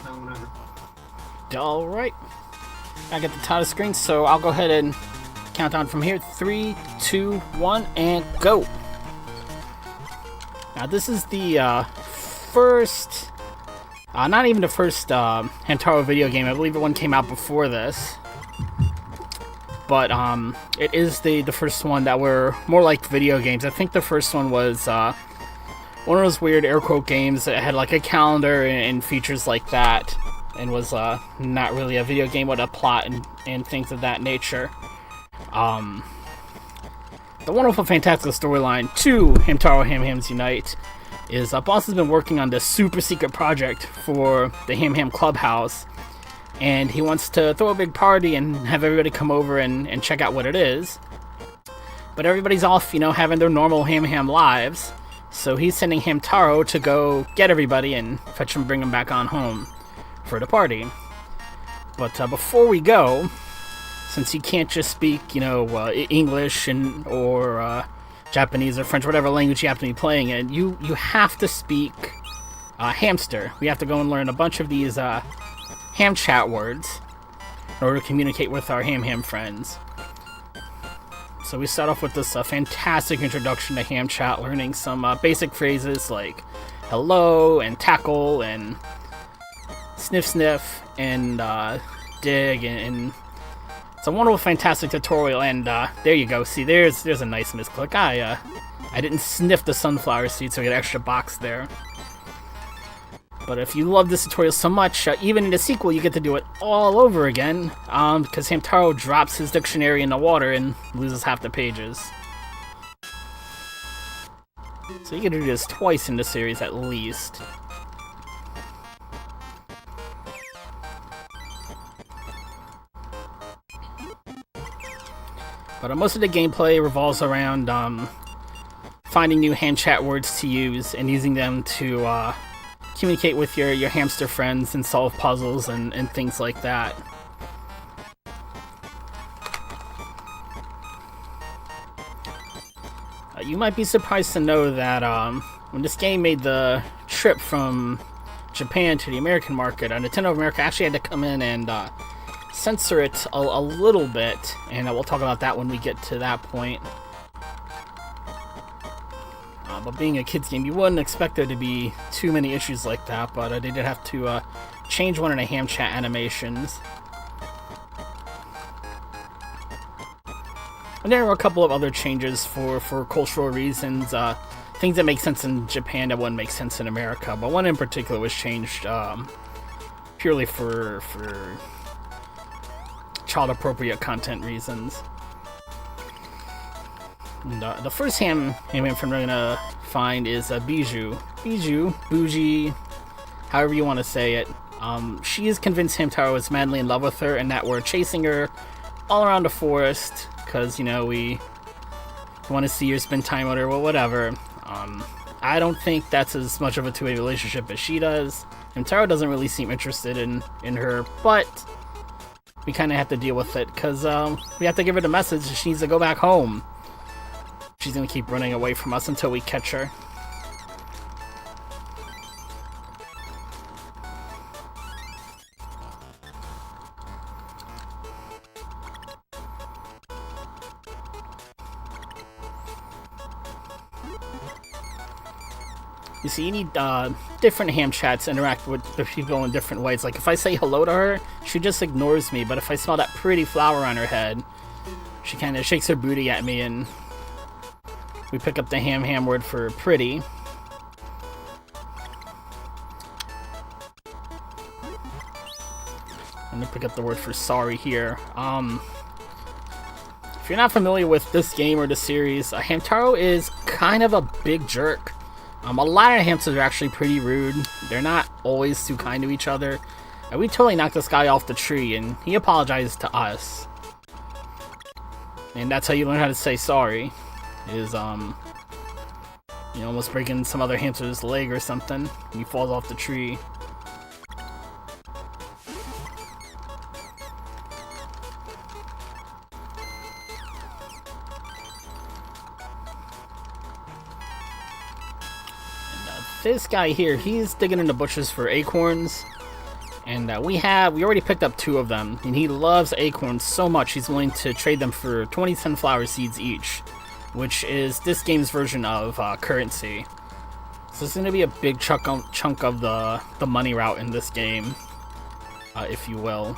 countdown whenever. Alright. I get the title screen, so I'll go ahead and count down from here. 3, 2, 1, and go. Now this is the first, not even the first Hamtaro video game. I believe one came out before this. But it is the first one that were more like video games. I think the first one was one of those weird air quote games that had like a calendar and features like that, and was not really a video game with a plot and things of that nature. The wonderful, fantastical storyline to Hamtaro Ham Hams Unite is Boss has been working on this super secret project for the Ham Ham Clubhouse, and he wants to throw a big party and have everybody come over and check out what it is. But everybody's off, having their normal Ham Ham lives, so he's sending Hamtaro to go get everybody and fetch them, bring them back on home for the party. But before we go, since you can't just speak, English or Japanese or French, whatever language you have to be playing in, you have to speak Hamster. We have to go and learn a bunch of these ham chat words in order to communicate with our Ham Ham friends. So we start off with this fantastic introduction to ham chat, learning some basic phrases like hello and tackle and sniff sniff and dig, and it's a wonderful, fantastic tutorial. And there you go. See, there's a nice misclick. I didn't sniff the sunflower seed, so I get an extra box there. But if you love this tutorial so much, even in the sequel, you get to do it all over again, because Hamtaro drops his dictionary in the water and loses half the pages. So you get to do this twice in the series at least. But most of the gameplay revolves around finding new ham chat words to use and using them to communicate with your hamster friends and solve puzzles and things like that. You might be surprised to know that when this game made the trip from Japan to the American market, Nintendo of America actually had to come in and censor it a little bit, and we'll talk about that when we get to that point. But being a kids game, you wouldn't expect there to be too many issues like that, but they did have to change one of the ham chat animations. And there were a couple of other changes for cultural reasons, things that make sense in Japan that wouldn't make sense in America, but one in particular was changed purely for child-appropriate content reasons. And, the first ham friend we're gonna find is Bijou, Bougie, however you want to say it. She is convinced Hamtaro is madly in love with her and that we're chasing her all around the forest because, we want to see her, spend time with her, well, whatever. I don't think that's as much of a two-way relationship as she does. Hamtaro doesn't really seem interested in her, but we kind of have to deal with it because we have to give her the message that she needs to go back home. She's going to keep running away from us until we catch her. You see, you need different ham chats to interact with the people in different ways. Like, if I say hello to her, she just ignores me. But if I smell that pretty flower on her head, she kind of shakes her booty at me, and we pick up the ham word for pretty. I'm gonna pick up the word for sorry here. If you're not familiar with this game or the series, Hamtaro is kind of a big jerk. A lot of hamsters are actually pretty rude. They're not always too kind to each other. And we totally knocked this guy off the tree, and he apologized to us. And that's how you learn how to say sorry. Is almost breaking some other hamster's leg or something. He falls off the tree. And this guy here, he's digging in the bushes for acorns. And we already picked up 2 of them, and he loves acorns so much he's willing to trade them for 20 sunflower seeds each, which is this game's version of currency. So it's going to be a big chunk of the money route in this game, if you will.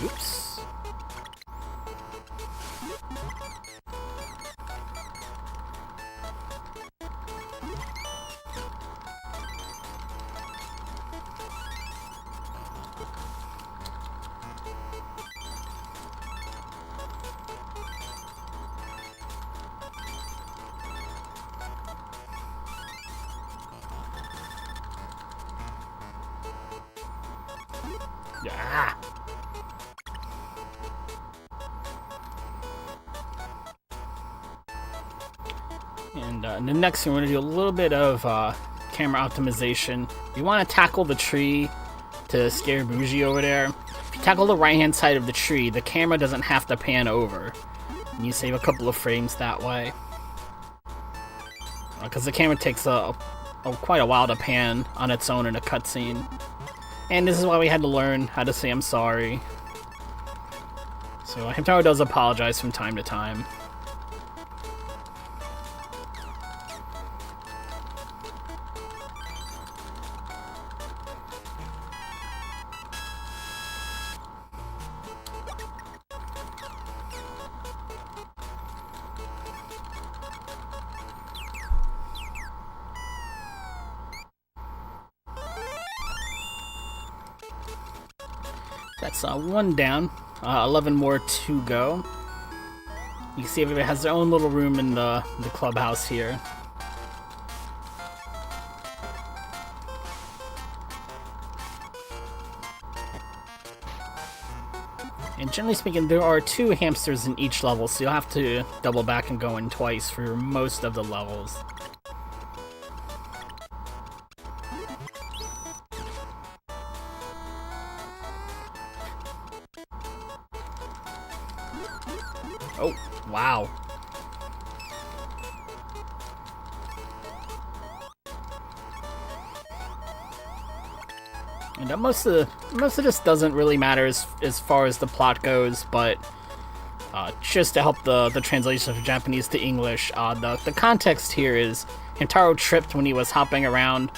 Oops. Yeah. And in the next thing, we're going to do a little bit of camera optimization. You want to tackle the tree to scare Bougie over there. If you tackle the right-hand side of the tree, the camera doesn't have to pan over. And you save a couple of frames that way. Because the camera takes quite a while to pan on its own in a cutscene. And this is why we had to learn how to say I'm sorry. So Hamtaro does apologize from time to time. That's 1 down, 11 more to go. You can see everybody has their own little room in the clubhouse here. And generally speaking, there are 2 hamsters in each level, so you'll have to double back and go in twice for most of the levels. Oh, wow. And most of this doesn't really matter as far as the plot goes, but just to help the translation from Japanese to English, the context here is Hamtaro tripped when he was hopping around,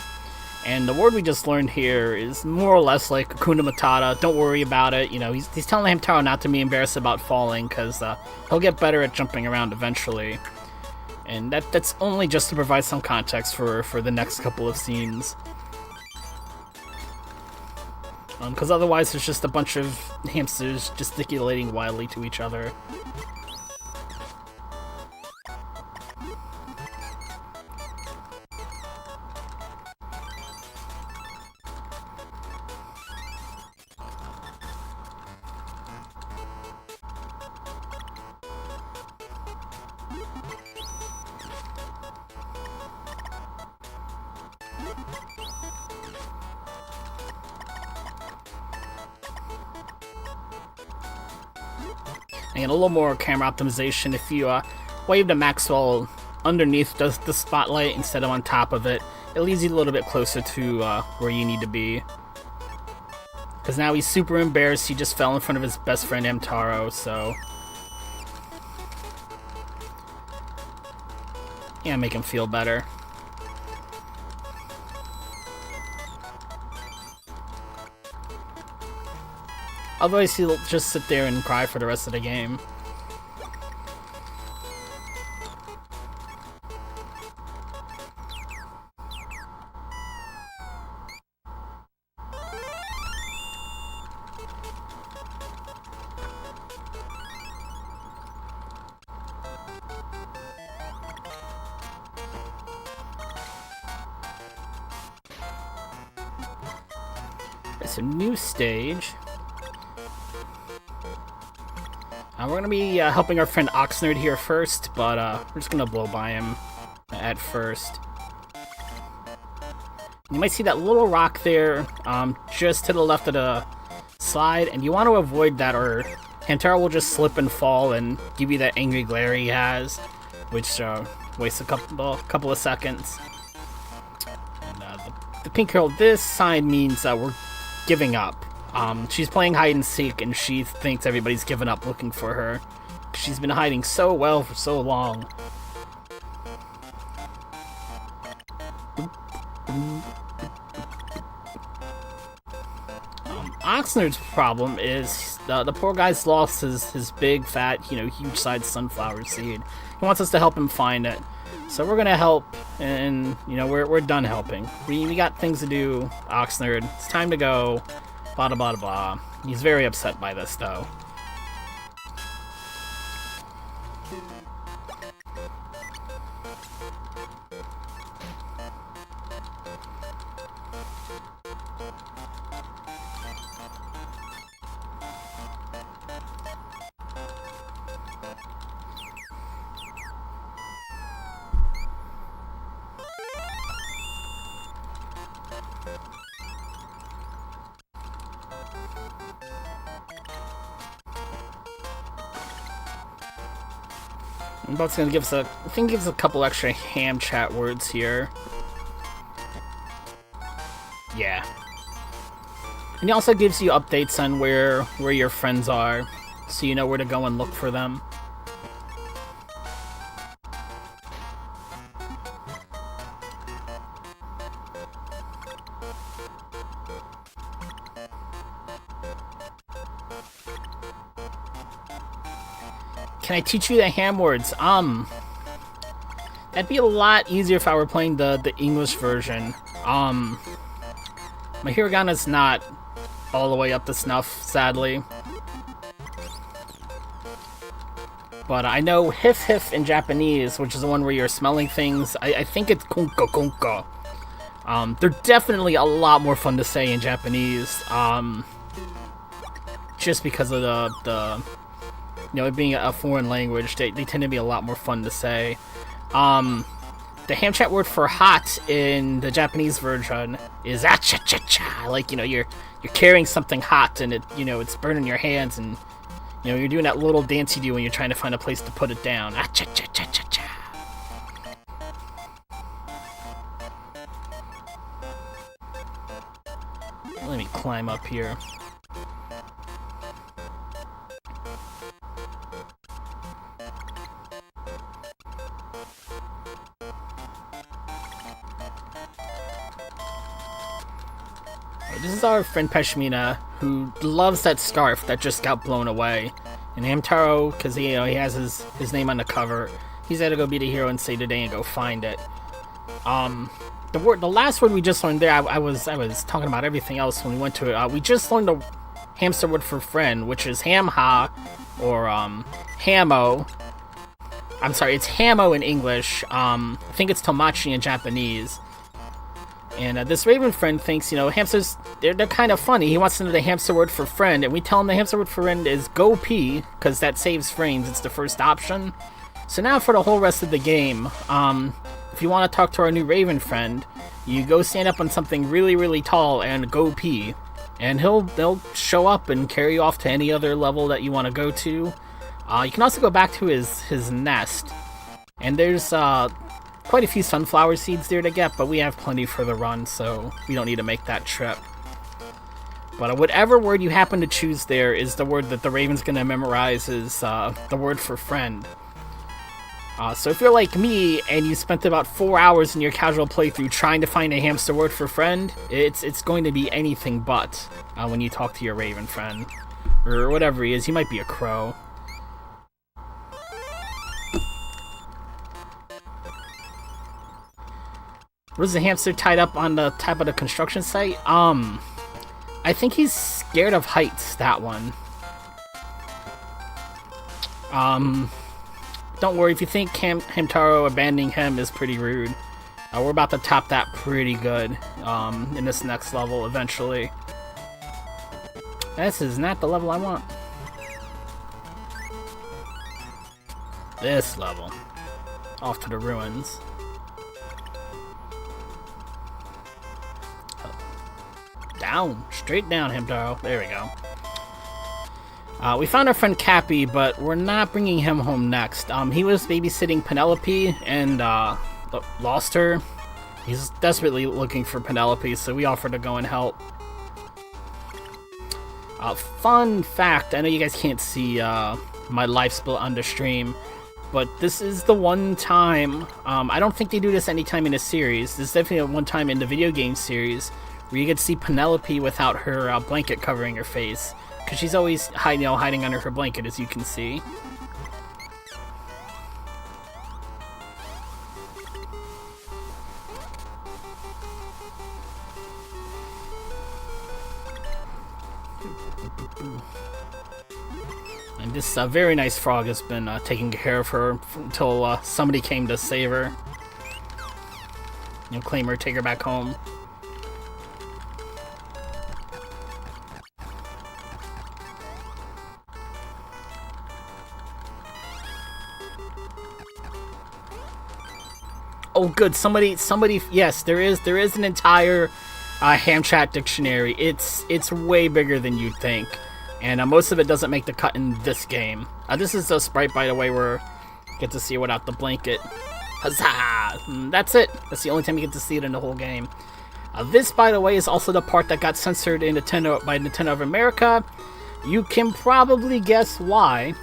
and the word we just learned here is more or less like Hakuna Matata. Don't worry about it. You know, he's telling Hamtaro not to be embarrassed about falling, because he'll get better at jumping around eventually. And that's only just to provide some context for the next couple of scenes. Because otherwise there's just a bunch of hamsters gesticulating wildly to each other. And a little more camera optimization. If you wave the Maxwell underneath the spotlight instead of on top of it, it leads you a little bit closer to where you need to be. Because now he's super embarrassed. He just fell in front of his best friend Hamtaro, so yeah, make him feel better. Otherwise, he'll just sit there and cry for the rest of the game. It's a new stage. We're going to be helping our friend Oxnard here first, but we're just going to blow by him at first. You might see that little rock there just to the left of the slide, and you want to avoid that or Hamtaro will just slip and fall and give you that angry glare he has. which wastes a couple of seconds. And, the pink girl, this sign means we're giving up. She's playing hide and seek, and she thinks everybody's given up looking for her. She's been hiding so well for so long. Oxnard's problem is the poor guy's lost his big, fat, huge-sized sunflower seed. He wants us to help him find it. So we're gonna help, and, we're done helping. We got things to do, Oxnard. It's time to go. Blah, blah, blah, blah. He's very upset by this, though. But's gonna give us I think gives a couple extra ham chat words here. Yeah. And he also gives you updates on where your friends are, so you know where to go and look for them. Can I teach you the ham words? That'd be a lot easier if I were playing the English version. My hiragana's not all the way up to snuff, sadly. But I know hif hif in Japanese, which is the one where you're smelling things. I think it's kunka kunka. They're definitely a lot more fun to say in Japanese. Just because of the it being a foreign language, they tend to be a lot more fun to say. The ham chat word for hot in the Japanese version is acha-cha-cha. Like, you're carrying something hot and it's burning your hands, and you're doing that little dance you do when you're trying to find a place to put it down. Acha-cha-cha-cha-cha. Let me climb up here. This is our friend Peshmina, who loves that scarf that just got blown away. And Hamtaro, because he has his name on the cover, he's got to go be the hero and save the day and go find it. The last word we just learned there, I was talking about everything else when we went to it. We just learned the hamster word for friend, which is hamha, or hamo. I'm sorry, it's hamo in English. I think it's tomachi in Japanese. And this Raven friend thinks, hamsters, they're kind of funny. He wants to know the hamster word for friend, and we tell him the hamster word for friend is go pee, because that saves frames. It's the first option. So now for the whole rest of the game, if you want to talk to our new Raven friend, you go stand up on something really, really tall and go pee. And they'll show up and carry you off to any other level that you want to go to. You can also go back to his nest. And there's quite a few sunflower seeds there to get, but we have plenty for the run, so we don't need to make that trip. But whatever word you happen to choose there is the word that the Raven's going to memorize is the word for friend. So if you're like me and you spent about 4 hours in your casual playthrough trying to find a hamster word for friend, it's going to be anything but when you talk to your Raven friend. Or whatever he is. He might be a crow. Was the hamster tied up on the top of the construction site? I think he's scared of heights, that one. Don't worry, if you think Hamtaro abandoning him is pretty rude, we're about to top that pretty good in this next level eventually. This is not the level I want. This level. Off to the ruins. Down. Straight down, Hamtaro. There we go. We found our friend Cappy, but we're not bringing him home next. He was babysitting Penelope and lost her. He's desperately looking for Penelope, so we offered to go and help. Fun fact, I know you guys can't see my life split on the stream, but this is the one time, I don't think they do this anytime in a series, this is definitely a one time in the video game series, where you get to see Penelope without her blanket covering her face, because she's always hiding under her blanket, as you can see. And this very nice frog has been taking care of her until somebody came to save her. Claim her, take her back home. Oh, good. Somebody. Yes, there is an entire Hamchat dictionary. It's way bigger than you'd think, and most of it doesn't make the cut in this game. This is a sprite, by the way, where you get to see it without the blanket. Huzzah! That's it. That's the only time you get to see it in the whole game. This, by the way, is also the part that got censored in by Nintendo of America. You can probably guess why.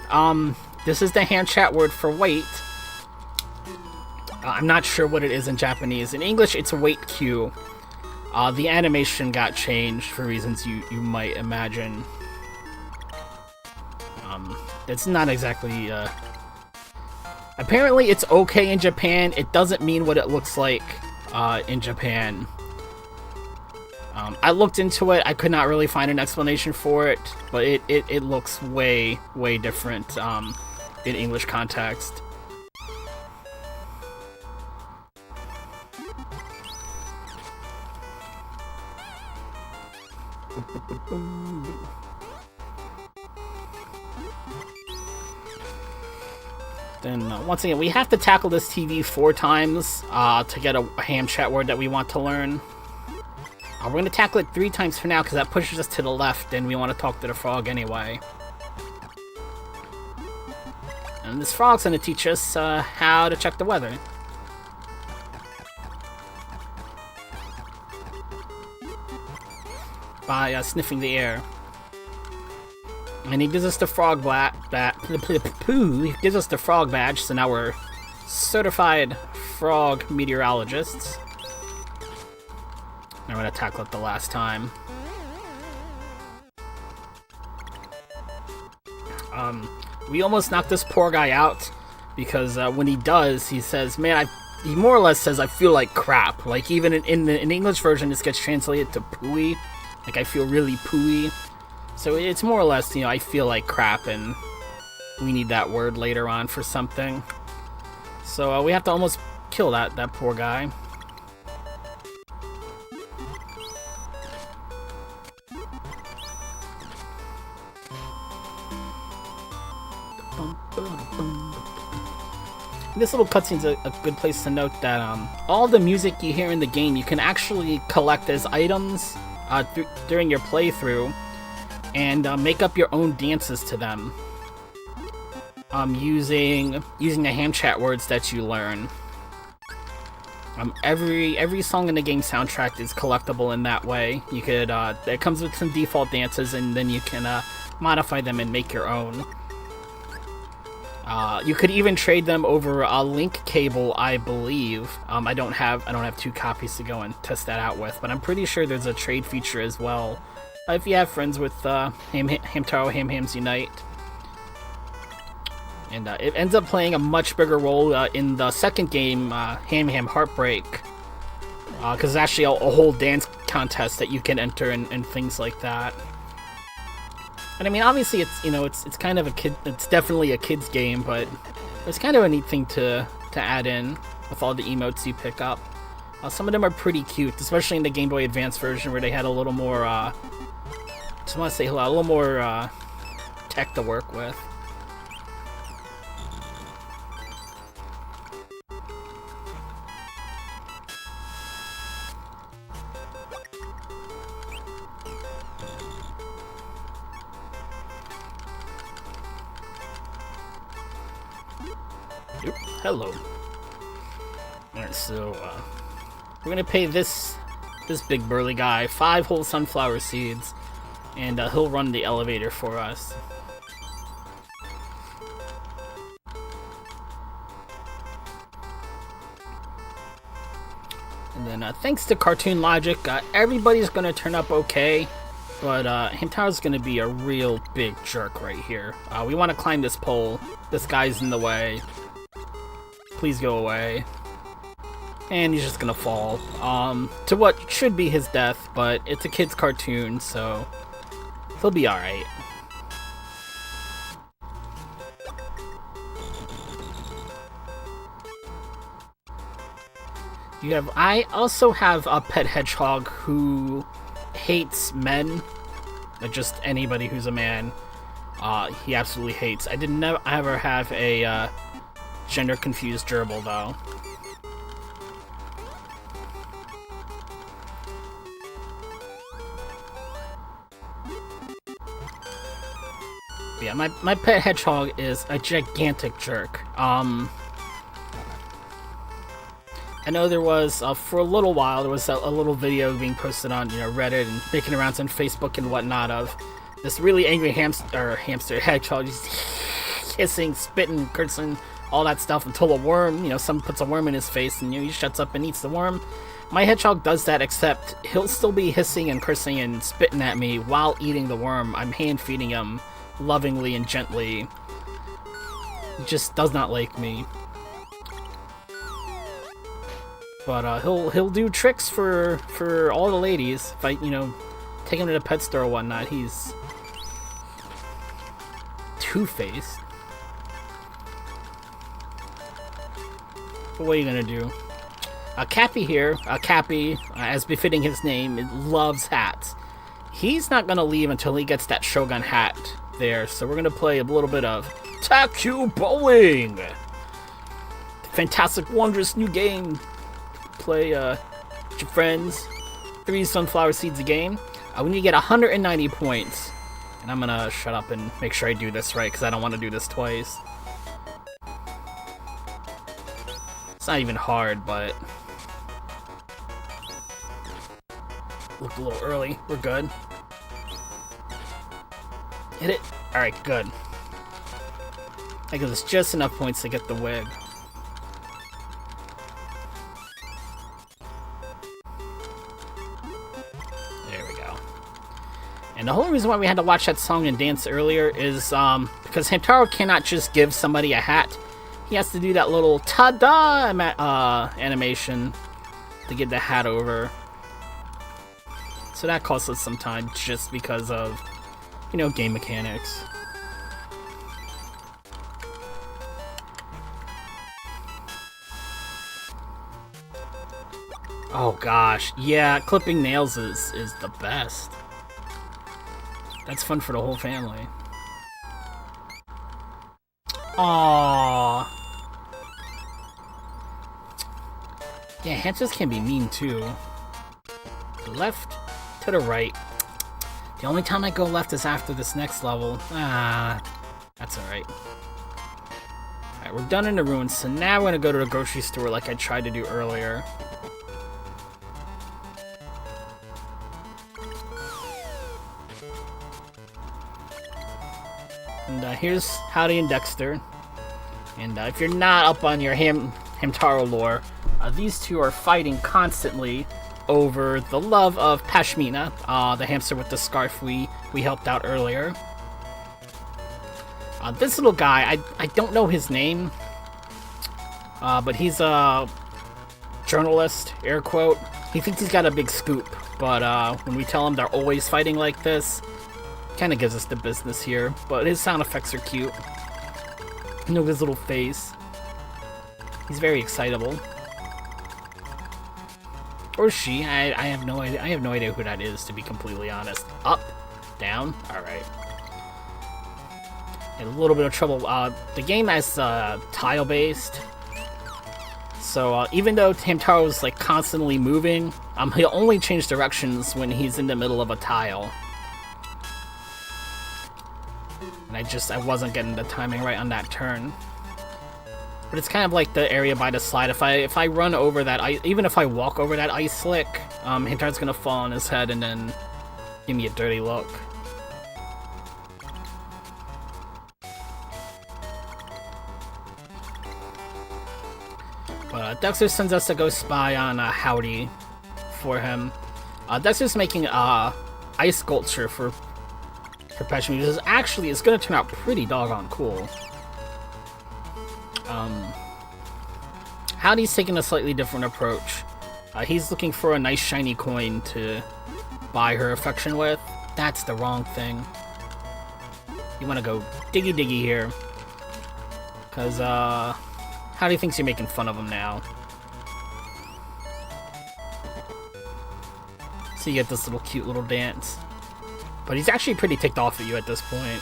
This is the Hamchat word for wait. I'm not sure what it is in Japanese. In English, it's a wait queue. The animation got changed for reasons you might imagine. It's not exactly... Apparently, it's okay in Japan. It doesn't mean what it looks like in Japan. I looked into it. I could not really find an explanation for it, but it looks way different in English context. Then, once again, we have to tackle this TV 4 times to get a Hamchat word that we want to learn. We're going to tackle it 3 times for now, because that pushes us to the left, and we want to talk to the frog anyway. And this frog's going to teach us how to check the weather. By sniffing the air. And he gives us the frog he gives us the frog badge, so now we're certified frog meteorologists. I'm gonna tackle it the last time. We almost knocked this poor guy out, because when he does, he says, man, he more or less says, I feel like crap. Like, even in the English version, this gets translated to pooey. Like, I feel really pooey. So it's more or less, I feel like crap, and we need that word later on for something. So we have to almost kill that poor guy. This little cutscene's a good place to note that all the music you hear in the game you can actually collect as items during your playthrough, and make up your own dances to them using the Hamchat words that you learn. Every song in the game soundtrack is collectible in that way. You could it comes with some default dances, and then you can modify them and make your own. You could even trade them over a link cable, I believe. I don't have 2 copies to go and test that out with, but I'm pretty sure there's a trade feature as well. If you have friends with Hamtaro Ham-Hams Unite. And it ends up playing a much bigger role in the second game, Ham-Ham Heartbreak. Because there's actually a whole dance contest that you can enter and things like that. And I mean, obviously, it's kind of it's definitely a kid's game, but it's kind of a neat thing to add in with all the emotes you pick up. Some of them are pretty cute, especially in the Game Boy Advance version, where they had a little more, just want to say hello, a little more tech to work with. Oop, hello. Alright, so, we're gonna pay this big burly guy 5 whole sunflower seeds, and he'll run the elevator for us. And then, thanks to cartoon logic, everybody's gonna turn up okay, but Hamtaro's gonna be a real big jerk right here. We want to climb this pole. This guy's in the way. Please go away. And he's just gonna fall to what should be his death, but it's a kid's cartoon, so he'll be alright. I also have a pet hedgehog who hates men, just anybody who's a man. He absolutely hates. I didn't ever have a gender confused gerbil though. Yeah, my pet hedgehog is a gigantic jerk. I know there was, for a little while, there was a little video being posted on, Reddit and making rounds on Facebook and whatnot of this really angry hamster hedgehog just hissing, spitting, cursing, all that stuff until a worm, someone puts a worm in his face and he shuts up and eats the worm. My hedgehog does that, except he'll still be hissing and cursing and spitting at me while eating the worm. I'm hand feeding him lovingly and gently. He just does not like me. But he'll do tricks for all the ladies. If I take him to the pet store or whatnot, he's two-faced. But what are you gonna do? Cappy here, Cappy, as befitting his name, loves hats. He's not gonna leave until he gets that Shogun hat there. So we're gonna play a little bit of Taku Bowling. Fantastic, wondrous new game. Play with your friends. 3 sunflower seeds a game. We need to get 190 points. And I'm gonna shut up and make sure I do this right, because I don't want to do this twice. It's not even hard, but looked a little early. We're good. Hit it. Alright, good. That gives us just enough points to get the wig. And the whole reason why we had to watch that song and dance earlier is because Hamtaro cannot just give somebody a hat. He has to do that little ta-da animation to get the hat over. So that costs us some time just because of, game mechanics. Oh gosh, yeah, clipping nails is the best. That's fun for the whole family. Aww. Yeah, hamsters can be mean too. To the left, to the right. The only time I go left is after this next level. That's alright. Alright, we're done in the ruins, so now we're gonna go to the grocery store like I tried to do earlier. And here's Howdy and Dexter. And if you're not up on your Hamtaro lore, these two are fighting constantly over the love of Pashmina, the hamster with the scarf we helped out earlier. This little guy, I don't know his name, but he's a journalist, air quote. He thinks he's got a big scoop, but when we tell him they're always fighting like this, kind of gives us the business here, but his sound effects are cute. His little face. He's very excitable. Or she. I have no idea. I have no idea who that is, to be completely honest. Up, down. All right. In a little bit of trouble. The game is tile-based, so even though Hamtaro's like constantly moving, he'll only change directions when he's in the middle of a tile. And I wasn't getting the timing right on that turn. But it's kind of like the area by the slide. If I run over that ice, even if I walk over that ice slick, Hamtaro's gonna fall on his head and then give me a dirty look. But Dexter sends us to go spy on Howdy for him. Dexter's making ice sculpture for Perpetuum, which is actually is gonna turn out pretty doggone cool. Howdy's taking a slightly different approach. He's looking for a nice shiny coin to buy her affection with. That's the wrong thing. You want to go diggy diggy here. Because, Howdy thinks you're making fun of him now. So you get this little cute little dance. But he's actually pretty ticked off at you at this point.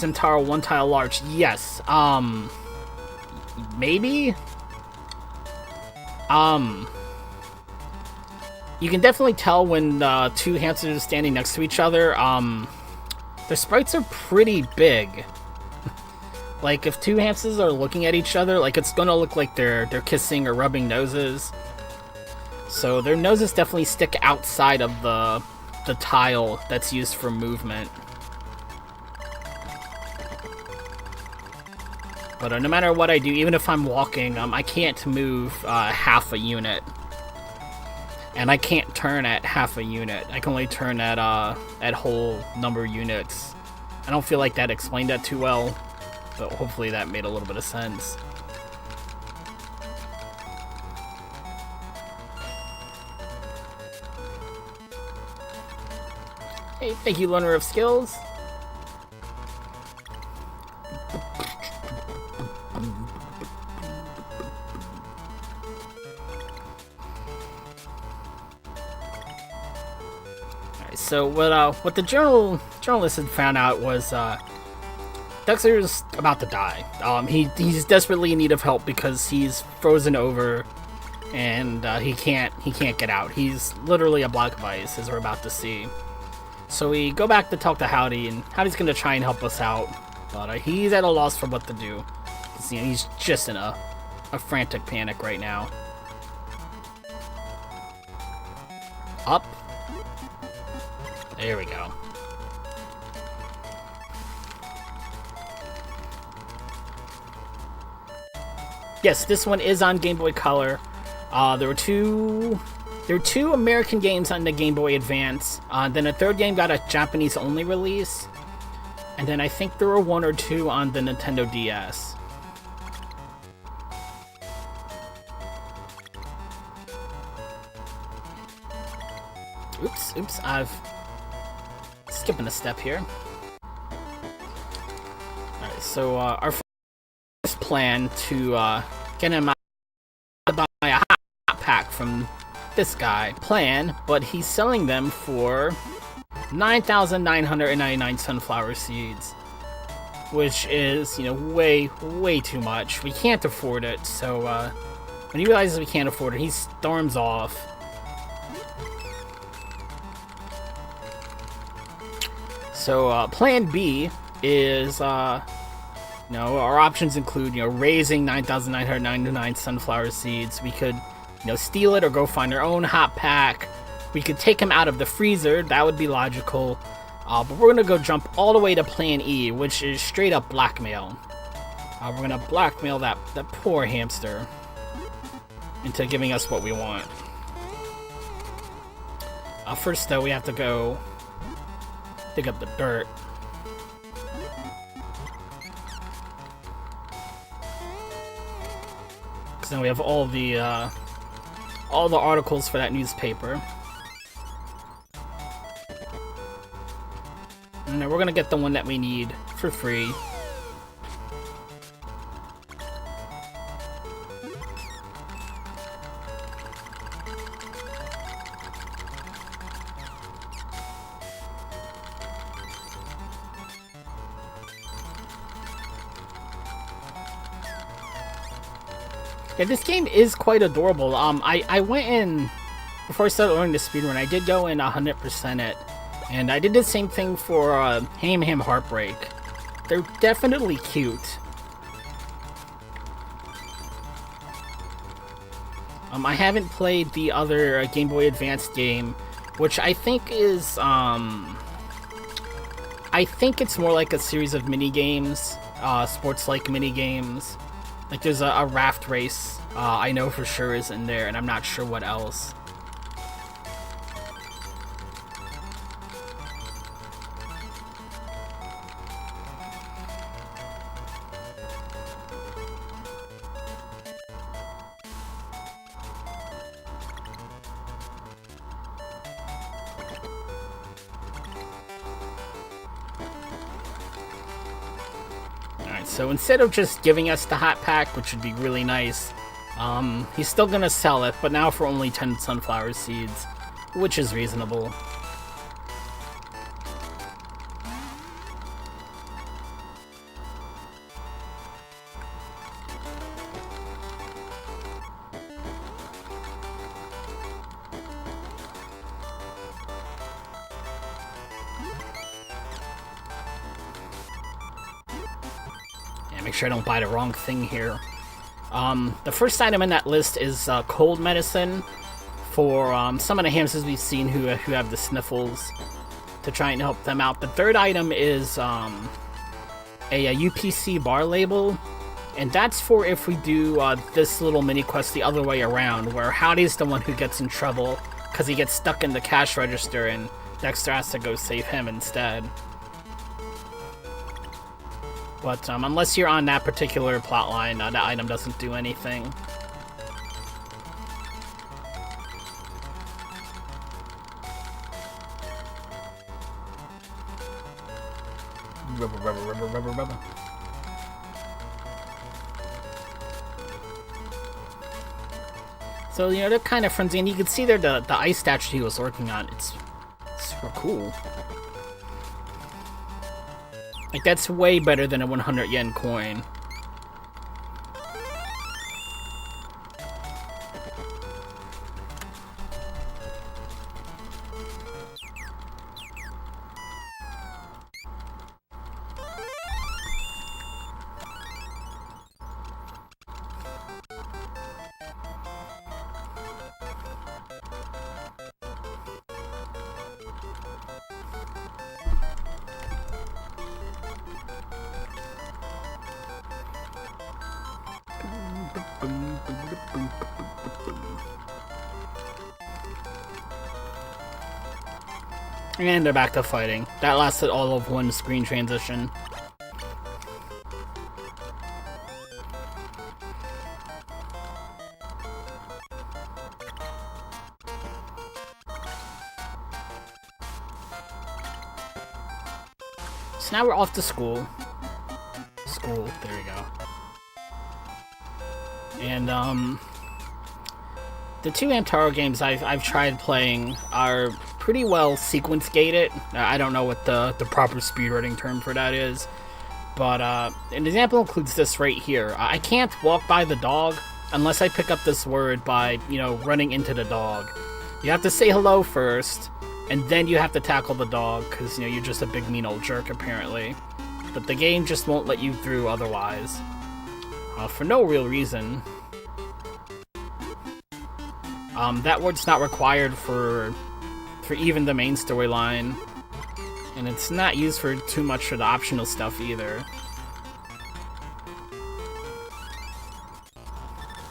Hamtaro one tile large. Yes. Maybe? You can definitely tell when two hamsters are standing next to each other. Their sprites are pretty big. Like, if two hamsters are looking at each other, like, it's gonna look like they're kissing or rubbing noses. So their noses definitely stick outside of the tile that's used for movement. But no matter what I do, even if I'm walking, I can't move half a unit. And I can't turn at half a unit. I can only turn at whole number units. I don't feel like that explained that too well, but hopefully that made a little bit of sense. Hey, thank you, Learner of Skills. So what the journalist had found out was Dexter's about to die. He's desperately in need of help because he's frozen over and he can't get out. He's literally a block of ice, as we're about to see. So we go back to talk to Howdy, and Howdy's gonna try and help us out, but he's at a loss for what to do. You know, he's just in a frantic panic right now. Up. There we go. Yes, this one is on Game Boy Color. There were two American games on the Game Boy Advance. Then a third game got a Japanese-only release. And then I think there were one or two on the Nintendo DS. Oops, I've skipping a step here. Alright, so our first plan to get him out to buy a hot pack from this guy. But he's selling them for 9,999 sunflower seeds, which is, you know, way too much. We can't afford it, so when he realizes we can't afford it, he storms off. So, plan B is, our options include, raising 9,999 sunflower seeds. We could, steal it or go find our own hot pack. We could take him out of the freezer. That would be logical. But we're gonna go jump all the way to plan E, which is straight up blackmail. We're gonna blackmail that poor hamster into giving us what we want. First, though, we have to go dig up the dirt. Because then we have all the articles for that newspaper. And then we're gonna get the one that we need for free. Yeah, this game is quite adorable. I went in, before I started learning the speedrun, I did go in 100% it. And I did the same thing for Ham Heartbreak. they're definitely cute. I haven't played the other Game Boy Advance game, which I think is, I think it's more like a series of mini-games, sports-like mini-games. Like, there's a raft race, I know for sure is in there, and I'm not sure what else. So instead of just giving us the hot pack, which would be really nice, he's still gonna sell it, but now for only 10 sunflower seeds, which is reasonable. Make sure I don't buy the wrong thing here. The first item in that list is cold medicine for some of the hamsters we've seen who have the sniffles, to try and help them out. The third item is a UPC bar label, and that's for if we do this little mini quest the other way around, where Howdy's the one who gets in trouble because he gets stuck in the cash register and Dexter has to go save him instead. But unless you're on that particular plotline, that item doesn't do anything. Rubber. So, you know, they're kind of frenzy, and you can see there the ice statue he was working on. It's super cool. Like, that's way better than a 100 yen coin. And they're back to fighting. That lasted all of one screen transition. So now we're off to school. There we go. And, the two Hamtaro games I've tried playing are pretty well sequence gated. I don't know what the proper speedrunning term for that is, but an example includes this right here. I can't walk by the dog unless I pick up this word by, you know, running into the dog. You have to say hello first, and then you have to tackle the dog, because, you know, you're just a big mean old jerk apparently. But the game just won't let you through otherwise, for no real reason. That word's not required for even the main storyline, and it's not used for too much for the optional stuff either.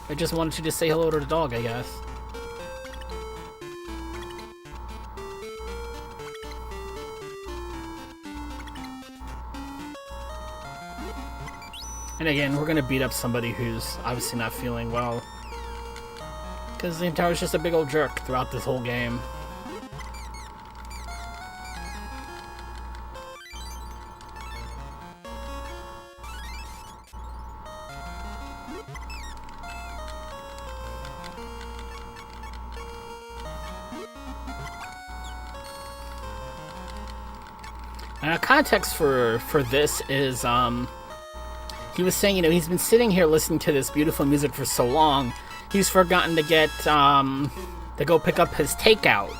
I just wanted you to say hello to the dog, I guess. And again, we're gonna beat up somebody who's obviously not feeling well, because the Hamtaro's just a big old jerk throughout this whole game. Now, context for this is, he was saying, you know, he's been sitting here listening to this beautiful music for so long, he's forgotten to get, to go pick up his takeout.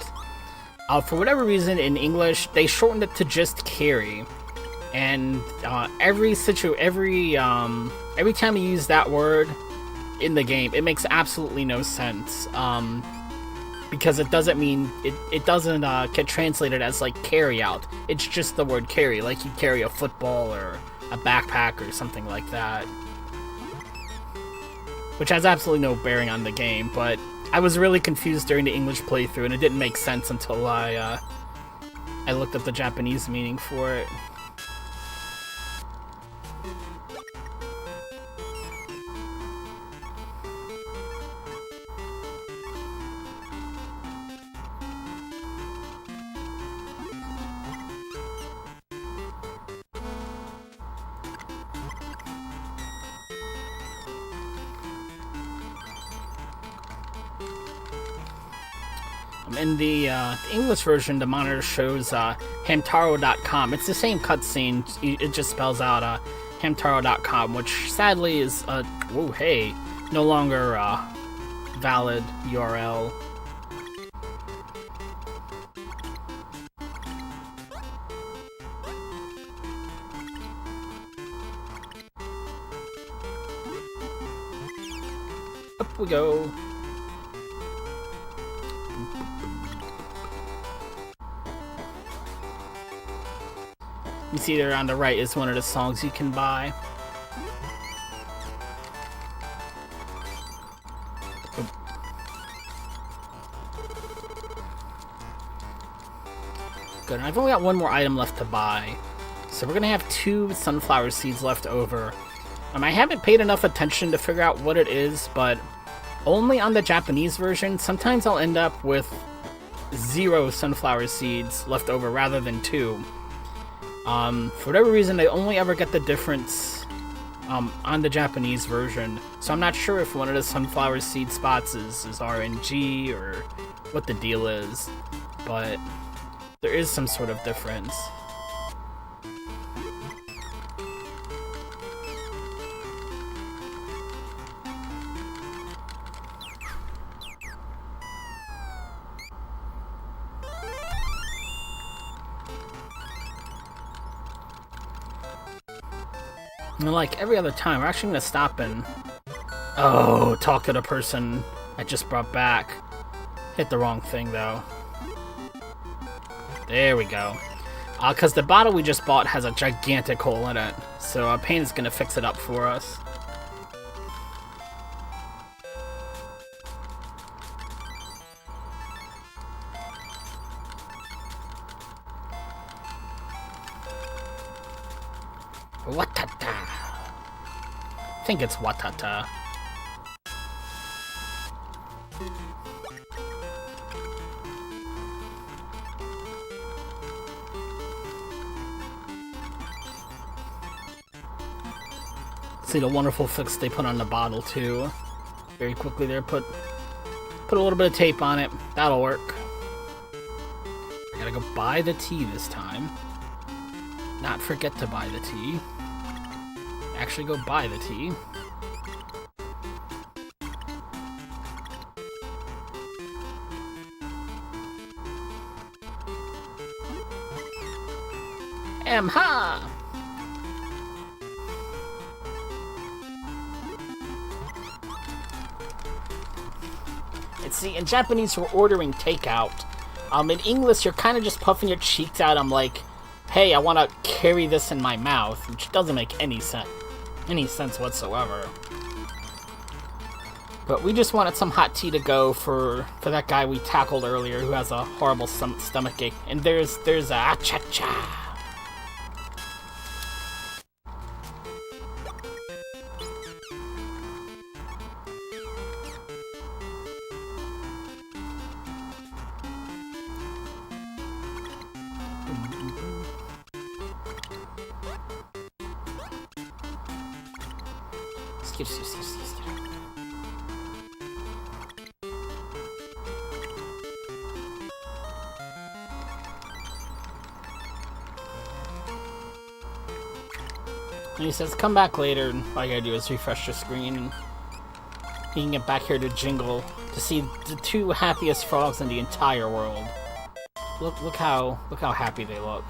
For whatever reason, in English, they shortened it to just carry. and every time you use that word in the game, it makes absolutely no sense. Because it doesn't mean it doesn't get translated as like carry out. It's just the word carry, like you carry a football or a backpack or something like that. Which has absolutely no bearing on the game, but I was really confused during the English playthrough, and it didn't make sense until I looked up the Japanese meaning for it. In the English version, the monitor shows Hamtaro.com. It's the same cutscene, it just spells out Hamtaro.com, which sadly is no longer valid URL. Up we go. You see there on the right is one of the songs you can buy. Good, I've only got one more item left to buy. So we're gonna have 2 sunflower seeds left over. I haven't paid enough attention to figure out what it is, but only on the Japanese version, sometimes I'll end up with 0 sunflower seeds left over rather than 2. For whatever reason, I only ever get the difference on the Japanese version, so I'm not sure if one of the sunflower seed spots is RNG or what the deal is, but there is some sort of difference. And like every other time, we're actually going to stop and talk to the person I just brought back. Hit the wrong thing, though. There we go. Because the bottle we just bought has a gigantic hole in it, so Pain is going to fix it up for us. Watata. I think it's Watata. See the wonderful fix they put on the bottle too. Very quickly there, put a little bit of tape on it. That'll work. I gotta go buy the tea this time. Not forget to buy the tea. Actually go buy the tea. Ha! And see, in Japanese we're ordering takeout. In English you're kind of just puffing your cheeks out. I'm like, hey, I want to carry this in my mouth, which doesn't make any sense whatsoever. But we just wanted some hot tea to go for that guy we tackled earlier who has a horrible stomach ache. And there's a cha-cha. And he says, come back later, and all you gotta do is refresh your screen, and you can get back here to Jingle to see the 2 happiest frogs in the entire world. Look how happy they look.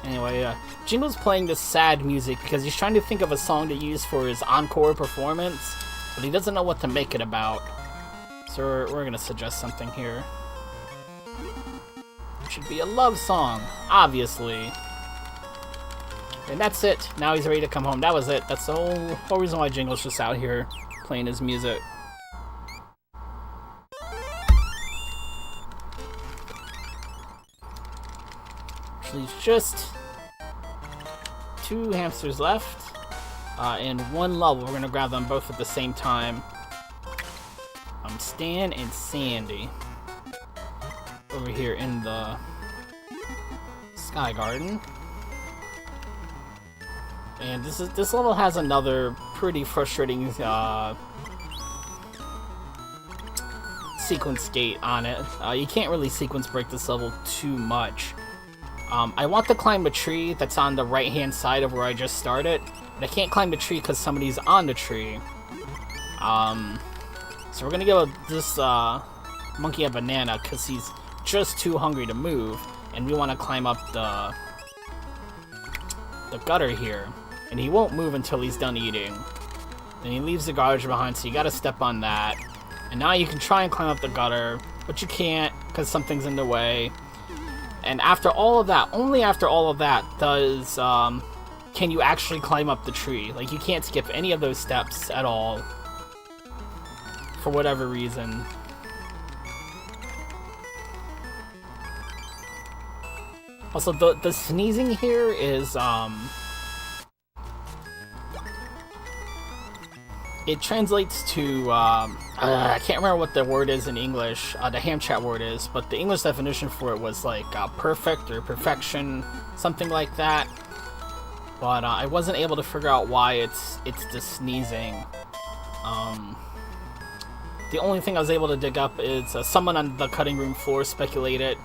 Anyway, Jingle's playing this sad music because he's trying to think of a song to use for his encore performance, but he doesn't know what to make it about. So we're gonna suggest something here. It should be a love song, obviously. And that's it. Now he's ready to come home. That was it. That's the whole reason why Jingle's just out here playing his music. Actually, just 2 hamsters left. And 1 level. We're gonna grab them both at the same time. Stan and Sandy. Over here in the Sky Garden. And this level has another pretty frustrating sequence gate on it. You can't really sequence break this level too much. I want to climb a tree that's on the right-hand side of where I just started, but I can't climb the tree because somebody's on the tree. So we're gonna give this monkey a banana because he's just too hungry to move, and we want to climb up the gutter here. And he won't move until he's done eating. Then he leaves the garbage behind, so you gotta step on that. And now you can try and climb up the gutter, but you can't because something's in the way. And after all of that, only after all of that, can you actually climb up the tree. Like, you can't skip any of those steps at all. For whatever reason. Also, the sneezing here is, it translates to, I can't remember what the word is in English, the ham chat word is, but the English definition for it was like perfect or perfection, something like that. But I wasn't able to figure out why it's the sneezing. The only thing I was able to dig up is someone on the cutting room floor speculated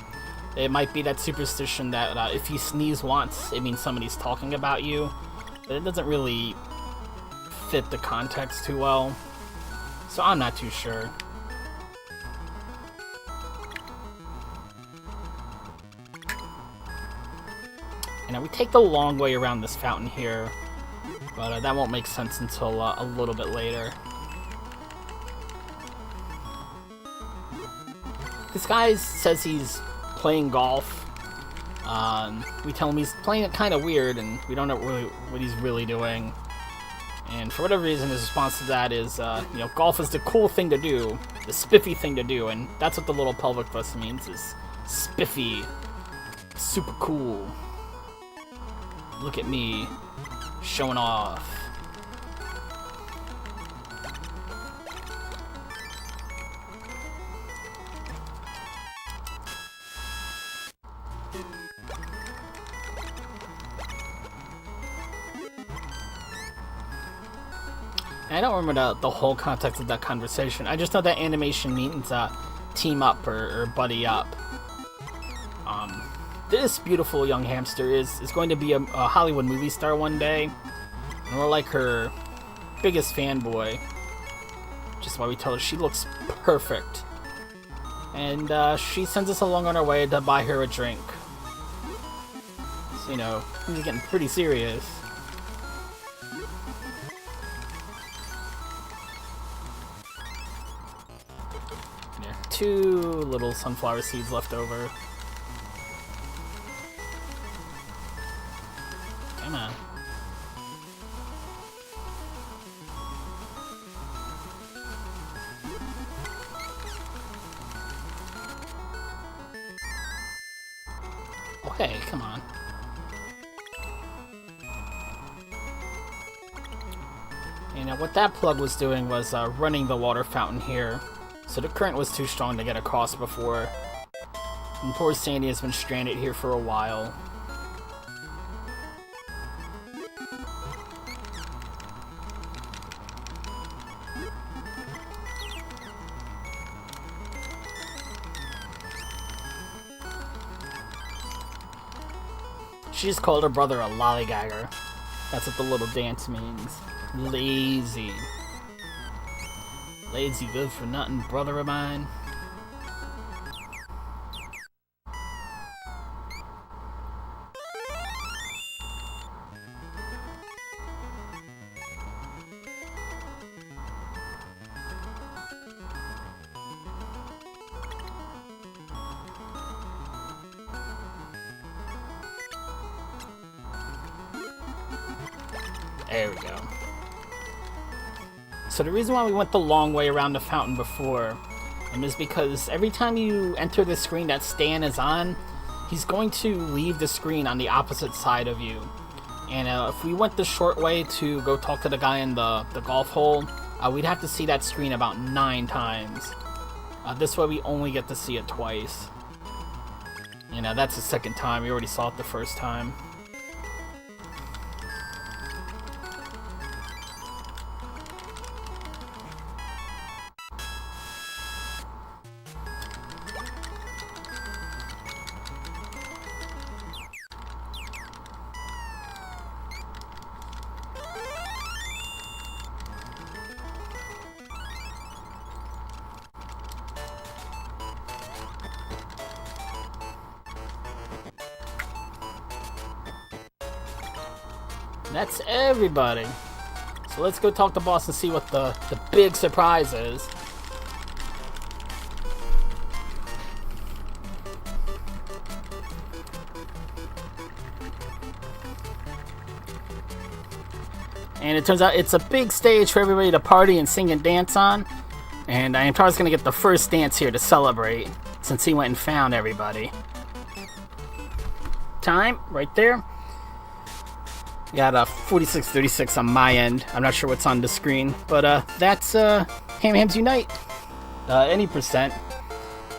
it might be that superstition that if you sneeze once, it means somebody's talking about you. But it doesn't really fit the context too well, so I'm not too sure. And now we take the long way around this fountain here, but that won't make sense until a little bit later. This guy says he's playing golf. We tell him he's playing it kind of weird, and we don't know really what he's really doing. And for whatever reason, his response to that is, you know, golf is the cool thing to do, the spiffy thing to do, and that's what the little pelvic thrust means, is spiffy, super cool. Look at me, showing off. I don't remember the whole context of that conversation. I just know that animation means team up or buddy up. This beautiful young hamster is going to be a Hollywood movie star one day. And we're like her biggest fanboy. Just why we tell her she looks perfect. And she sends us along on our way to buy her a drink. So, you know, things are getting pretty serious. Yeah, 2 little sunflower seeds left over. Come on. Okay, come on. You know, what that plug was doing was running the water fountain here. So the current was too strong to get across before. And poor Sandy has been stranded here for a while. She just called her brother a lollygagger. That's what the little dance means. Lazy. Lazy good for nothing, brother of mine. There we go. So the reason why we went the long way around the fountain before is because every time you enter the screen that Stan is on, he's going to leave the screen on the opposite side of you. And if we went the short way to go talk to the guy in the golf hole, we'd have to see that screen about 9 times. This way we only get to see it twice. You know, that's the second time. We already saw it the first time. That's everybody. So let's go talk to boss and see what the big surprise is. And it turns out it's a big stage for everybody to party and sing and dance on. And Hamtaro's gonna get the first dance here to celebrate, since he went and found everybody. Time, right there. Got a 46:36 on my end. I'm not sure what's on the screen, but that's Hams Unite. Any percent.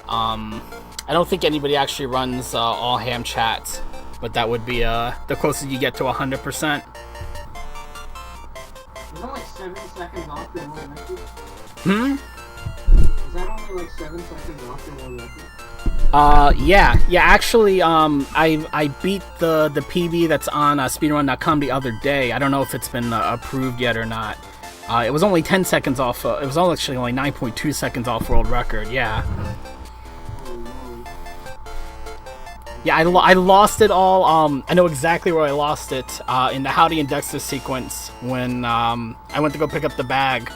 I don't think anybody actually runs all ham chats, but that would be the closest you get to 100%. Is that like 7 seconds off the world record? Hmm? Is that only like 7 seconds off the world record? Yeah, actually, I beat the PB that's on speedrun.com the other day. I don't know if it's been approved yet or not. It was only 10 seconds off, it was actually only 9.2 seconds off world record, yeah. Yeah, I lost it all, I know exactly where I lost it, in the Howdy and Dexter sequence, when, I went to go pick up the bag,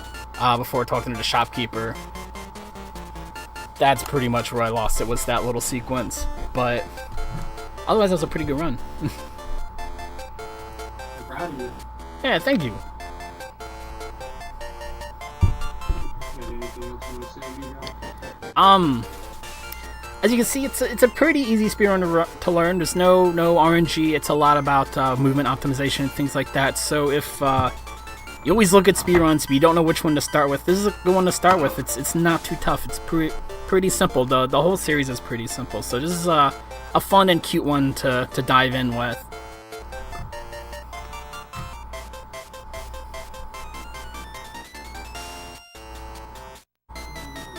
before talking to the shopkeeper. That's pretty much where I lost it, was that little sequence. But otherwise, that was a pretty good run. I'm proud of you. Yeah, thank you. Got anything else you want to say, Miguel? As you can see, it's a pretty easy speedrun to learn. There's no RNG. It's a lot about movement optimization and things like that. So if you always look at speedruns, but you don't know which one to start with, this is a good one to start with. It's not too tough. It's pretty simple. The whole series is pretty simple. So this is a fun and cute one to dive in with.